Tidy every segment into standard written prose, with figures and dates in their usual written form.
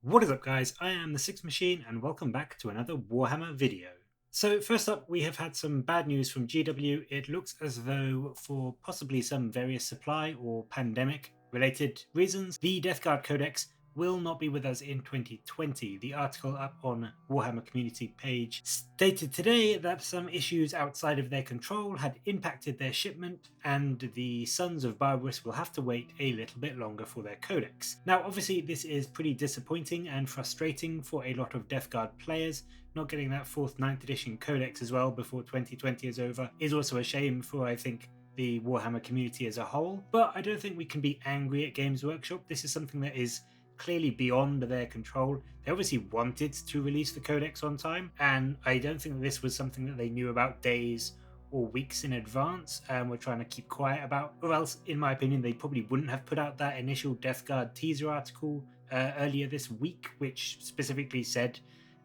What is up guys, I am the Six Machine and welcome back to another Warhammer video. So first up, we have had some bad news from GW. It looks as though for possibly some various supply or pandemic related reasons, the Death Guard Codex will not be with us in 2020. The article up on Warhammer community page stated today that some issues outside of their control had impacted their shipment and the Sons of Barbarous will have to wait a little bit longer for their codex. Now obviously this is pretty disappointing and frustrating for a lot of Death Guard players. Not getting that 4th 9th edition codex as well before 2020 is over is also a shame for, I think, the Warhammer community as a whole, but I don't think we can be angry at Games Workshop. This is something that is clearly beyond their control. They obviously wanted to release the codex on time, and I don't think that this was something that they knew about days or weeks in advance and were trying to keep quiet about, or else in my opinion they probably wouldn't have put out that initial Death Guard teaser article earlier this week, which specifically said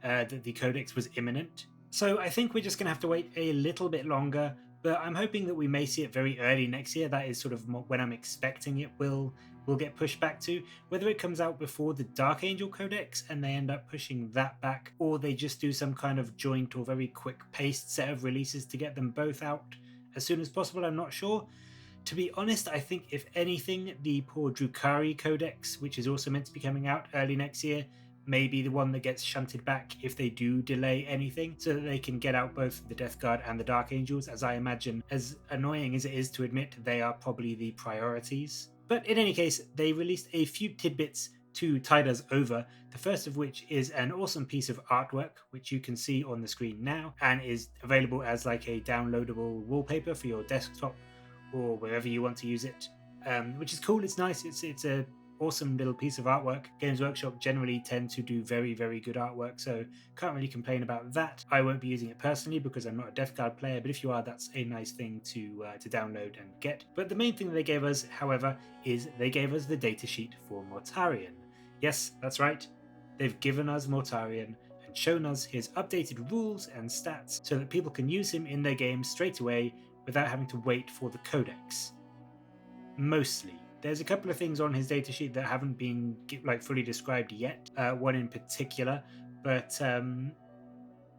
that the codex was imminent. So I think we're just going to have to wait a little bit longer, but I'm hoping that we may see it very early next year. That is sort of when I'm expecting it will get pushed back to. Whether it comes out before the Dark Angel Codex and they end up pushing that back, or they just do some kind of joint or very quick paced set of releases to get them both out as soon as possible, I'm not sure. To be honest, I think if anything, the poor Drukhari Codex, which is also meant to be coming out early next year, may be the one that gets shunted back if they do delay anything, so that they can get out both the Death Guard and the Dark Angels, as I imagine, as annoying as it is to admit, they are probably the priorities. But in any case, they released a few tidbits to tide us over, the first of which is an awesome piece of artwork, which you can see on the screen now, and is available as like a downloadable wallpaper for your desktop or wherever you want to use it, which is cool. It's nice. It's a awesome little piece of artwork. Games Workshop generally tend to do very, very good artwork, so can't really complain about that. I won't be using it personally because I'm not a Death Guard player, but if you are, that's a nice thing to download and get. But the main thing that they gave us, however, is they gave us the datasheet for Mortarion. Yes, that's right. They've given us Mortarion and shown us his updated rules and stats so that people can use him in their games straight away without having to wait for the codex. Mostly. There's a couple of things on his datasheet that haven't been fully described yet, one in particular, but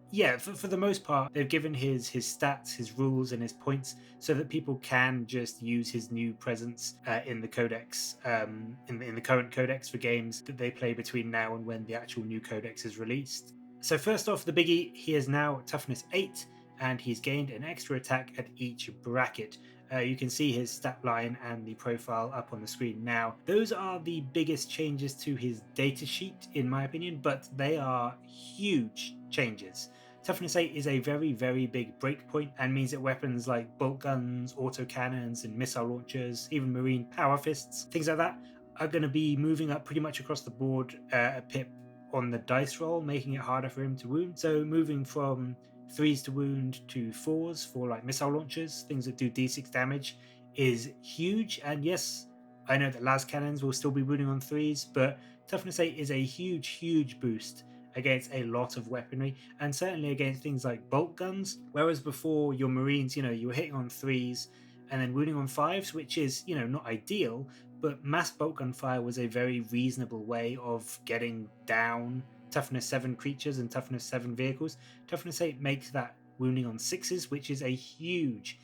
yeah, for the most part, they've given his stats, his rules, and his points so that people can just use his new presence in the codex, in the current codex for games that they play between now and when the actual new codex is released. So first off, the biggie, he is now toughness 8, and he's gained an extra attack at each bracket. You can see his stat line and the profile up on the screen now. Those are the biggest changes to his datasheet, in my opinion, but they are huge changes. Toughness 8 is a very, very big breakpoint and means that weapons like bolt guns, autocannons, and missile launchers, even marine power fists, things like that, are going to be moving up pretty much across the board a pip on the dice roll, making it harder for him to wound. So moving from 3s to wound to 4s for like missile launchers, things that do d6 damage, is huge. And yes, I know that las cannons will still be wounding on 3s, but toughness 8 is a huge boost against a lot of weaponry, and certainly against things like bolt guns, whereas before your marines, you were hitting on 3s and then wounding on 5s, which is not ideal, but mass bolt gun fire was a very reasonable way of getting down toughness 7 creatures and toughness 7 vehicles. Toughness 8 makes that wounding on 6s, which is a huge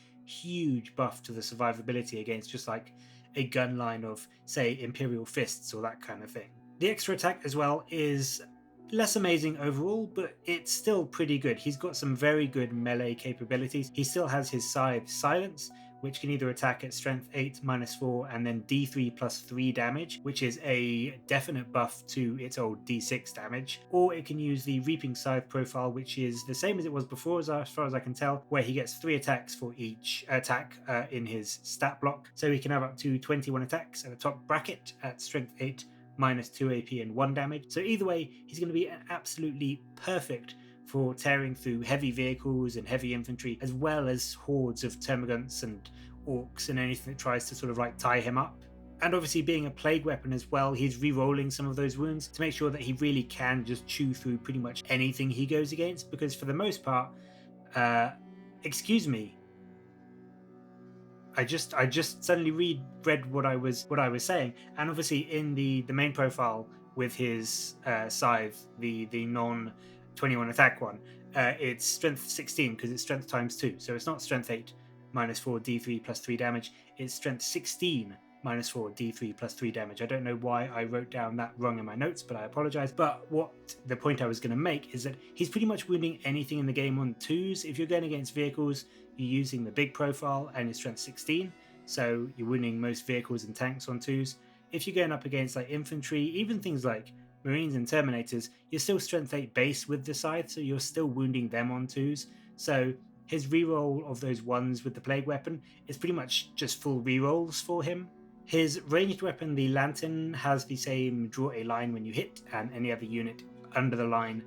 buff to the survivability against just like a gun line of, say, Imperial Fists or that kind of thing. The extra attack as well is less amazing overall, but it's still pretty good. He's got some very good melee capabilities. He still has his Scythe Silence, which can either attack at strength 8 -4 and then d3 +3 damage, which is a definite buff to its old d6 damage, or it can use the Reaping Scythe profile, which is the same as it was before as far as I can tell, where he gets 3 attacks for each attack in his stat block, so he can have up to 21 attacks at the top bracket at strength 8 -2 AP and 1 damage. So either way, he's going to be absolutely perfect for tearing through heavy vehicles and heavy infantry, as well as hordes of termagants and orcs and anything that tries to sort of like tie him up. And obviously being a plague weapon as well, he's re-rolling some of those wounds to make sure that he really can just chew through pretty much anything he goes against, because for the most part, excuse me, I just suddenly read what I was saying, and obviously in the main profile with his scythe, the non 21 attack one. It's strength 16 because it's strength times 2. So it's not strength 8 minus 4 d3 plus 3 damage. It's strength 16 minus 4 d3 plus 3 damage. I don't know why I wrote down that wrong in my notes, but I apologize. But what the point I was going to make is that he's pretty much wounding anything in the game on 2s. If you're going against vehicles, you're using the big profile and it's strength 16. So you're wounding most vehicles and tanks on 2s. If you're going up against like infantry, even things like Marines and Terminators, you're still strength 8 base with the scythe, so you're still wounding them on 2s. So his reroll of those 1s with the plague weapon is pretty much just full rerolls for him. His ranged weapon, the Lantern, has the same draw a line when you hit, and any other unit under the line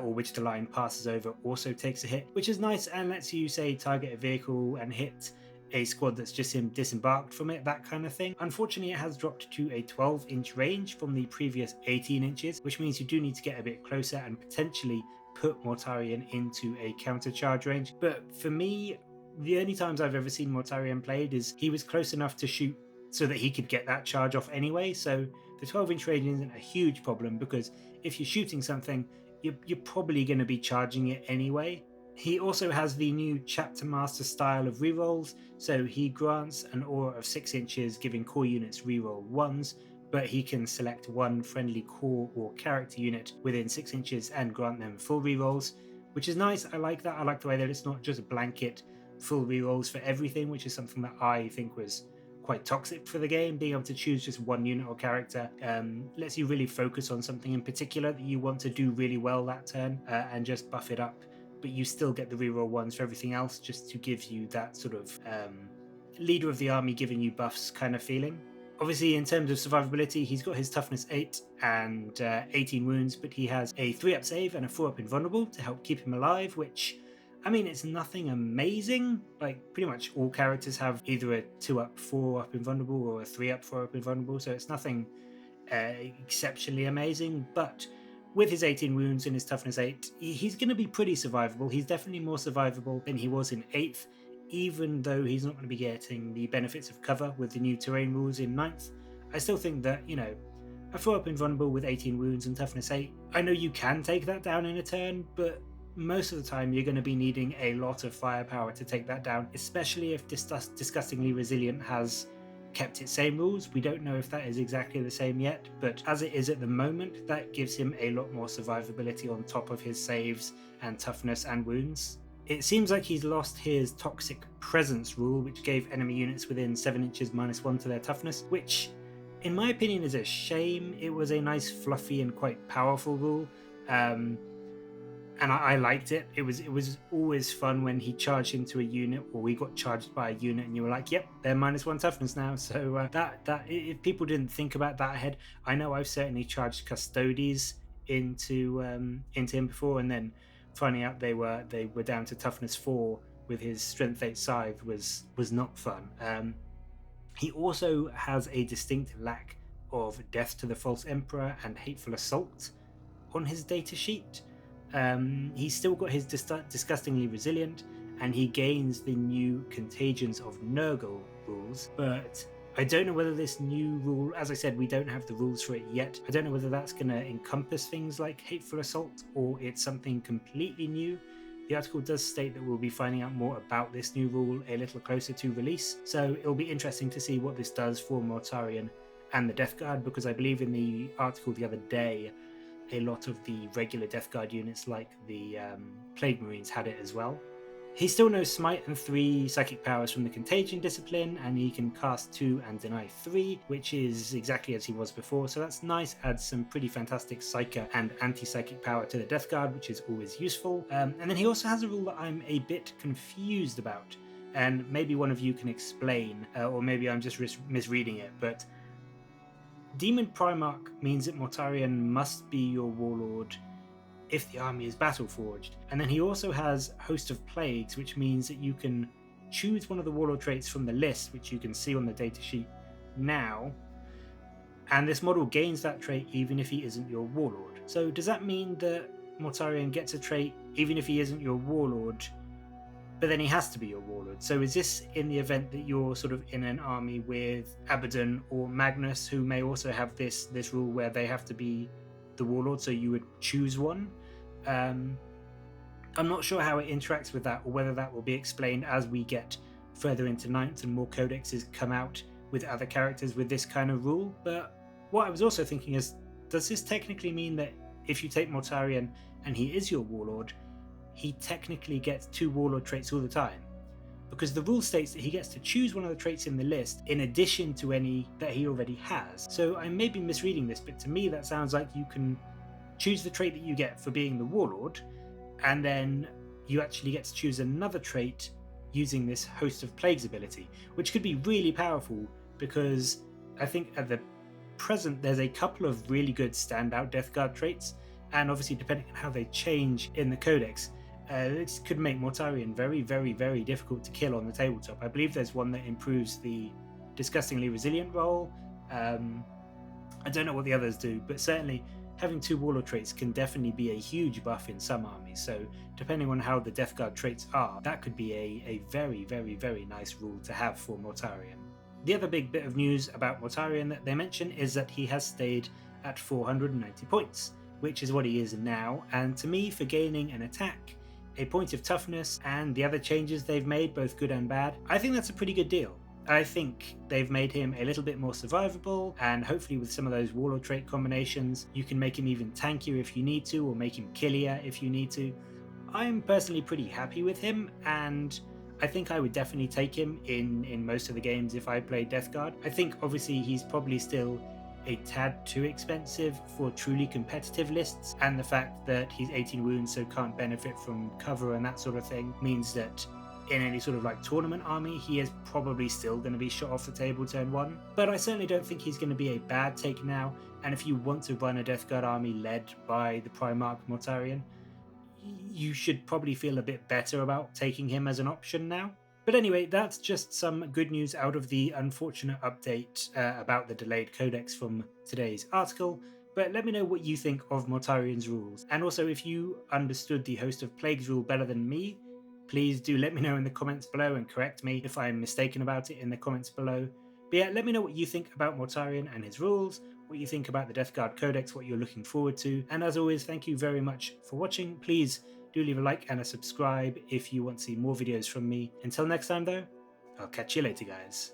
or which the line passes over also takes a hit, which is nice and lets you, say, target a vehicle and hit a squad that's just disembarked from it, that kind of thing. Unfortunately, it has dropped to a 12-inch range from the previous 18 inches, which means you do need to get a bit closer and potentially put Mortarion into a counter charge range. But for me, the only times I've ever seen Mortarion played is he was close enough to shoot so that he could get that charge off anyway. So the 12-inch range isn't a huge problem because if you're shooting something, you're probably going to be charging it anyway. He also has the new Chapter Master style of rerolls, so he grants an aura of 6 inches, giving core units reroll 1s, but he can select one friendly core or character unit within 6 inches and grant them full rerolls, which is nice. I like that. I like the way that it's not just blanket full rerolls for everything, which is something that I think was quite toxic for the game. Being able to choose just one unit or character lets you really focus on something in particular that you want to do really well that turn and just buff it up, but you still get the reroll 1s for everything else, just to give you that sort of leader of the army giving you buffs kind of feeling. Obviously, in terms of survivability, he's got his toughness 8 and 18 wounds, but he has a 3-up save and a 4-up invulnerable to help keep him alive, which, I mean, it's nothing amazing. Like, pretty much all characters have either a 2-up, 4-up invulnerable or a 3-up, 4-up invulnerable, so it's nothing exceptionally amazing, but with his 18 wounds and his toughness 8, he's going to be pretty survivable. He's definitely more survivable than he was in 8th, even though he's not going to be getting the benefits of cover with the new terrain rules in 9th. I still think that, a 4-up invulnerable with 18 wounds and toughness 8, I know you can take that down in a turn, but most of the time you're going to be needing a lot of firepower to take that down, especially if Disgustingly Resilient has kept its same rules. We don't know if that is exactly the same yet, but as it is at the moment, that gives him a lot more survivability on top of his saves and toughness and wounds. It seems like he's lost his Toxic Presence rule, which gave enemy units within 7 inches -1 to their toughness, which in my opinion is a shame. It was a nice, fluffy and quite powerful rule, and I liked it. It was always fun when he charged into a unit, or we got charged by a unit, and you were like, "Yep, they're -1 toughness now." So that if people didn't think about that ahead, I know I've certainly charged Custodes into him before, and then finding out they were down to toughness 4 with his strength 8 scythe was not fun. He also has a distinct lack of Death to the False Emperor and Hateful Assault on his data sheet. He's still got his Disgustingly Resilient, and he gains the new Contagions of Nurgle rules, but I don't know whether this new rule, as I said, we don't have the rules for it yet. I don't know whether that's going to encompass things like Hateful Assault or it's something completely new. The article does state that we'll be finding out more about this new rule a little closer to release, so it'll be interesting to see what this does for Mortarion and the Death Guard, because I believe in the article the other day, a lot of the regular Death Guard units like the Plague Marines had it as well. He still knows Smite and 3 psychic powers from the Contagion discipline, and he can cast 2 and deny 3, which is exactly as he was before, so that's nice. Adds some pretty fantastic Psyker and anti-psychic power to the Death Guard, which is always useful. And then he also has a rule that I'm a bit confused about, and maybe one of you can explain, or maybe I'm just misreading it, but Demon Primarch means that Mortarion must be your warlord if the army is battle-forged. And then he also has Host of Plagues, which means that you can choose one of the warlord traits from the list, which you can see on the datasheet now, and this model gains that trait even if he isn't your warlord. So does that mean that Mortarion gets a trait even if he isn't your warlord but then he has to be your warlord. So is this in the event that you're sort of in an army with Abaddon or Magnus, who may also have this rule where they have to be the warlord, so you would choose one? I'm not sure how it interacts with that, or whether that will be explained as we get further into ninth and more codexes come out with other characters with this kind of rule. But what I was also thinking is, does this technically mean that if you take Mortarion and he is your warlord, he technically gets 2 warlord traits all the time? Because the rule states that he gets to choose one of the traits in the list in addition to any that he already has. So I may be misreading this, but to me that sounds like you can choose the trait that you get for being the warlord, and then you actually get to choose another trait using this Host of Plagues ability, which could be really powerful, because I think at the present there's a couple of really good standout Death Guard traits, and obviously depending on how they change in the Codex, this could make Mortarion very, very, very difficult to kill on the tabletop. I believe there's one that improves the Disgustingly Resilient roll. I don't know what the others do, but certainly having 2 warlord traits can definitely be a huge buff in some armies. So depending on how the Death Guard traits are, that could be a very, very, very nice rule to have for Mortarion. The other big bit of news about Mortarion that they mention is that he has stayed at 490 points, which is what he is now, and to me, for gaining an attack, a point of toughness, and the other changes they've made, both good and bad, I think that's a pretty good deal. I think they've made him a little bit more survivable, and hopefully with some of those warlord trait combinations, you can make him even tankier if you need to, or make him killier if you need to. I'm personally pretty happy with him, and I think I would definitely take him in most of the games if I played Death Guard. I think obviously he's probably still a tad too expensive for truly competitive lists, and the fact that he's 18 wounds so can't benefit from cover and that sort of thing means that in any sort of like tournament army he is probably still going to be shot off the table turn 1. But I certainly don't think he's going to be a bad take now, and if you want to run a Death Guard army led by the Primarch Mortarion, you should probably feel a bit better about taking him as an option now. But anyway, that's just some good news out of the unfortunate update about the delayed codex from today's article. But let me know what you think of Mortarion's rules. And also, if you understood the Host of Plagues rule better than me, please do let me know in the comments below and correct me if I'm mistaken about it in the comments below. But yeah, let me know what you think about Mortarion and his rules, what you think about the Death Guard Codex, what you're looking forward to. And as always, thank you very much for watching. Please do leave a like and a subscribe if you want to see more videos from me. Until next time though, I'll catch you later guys.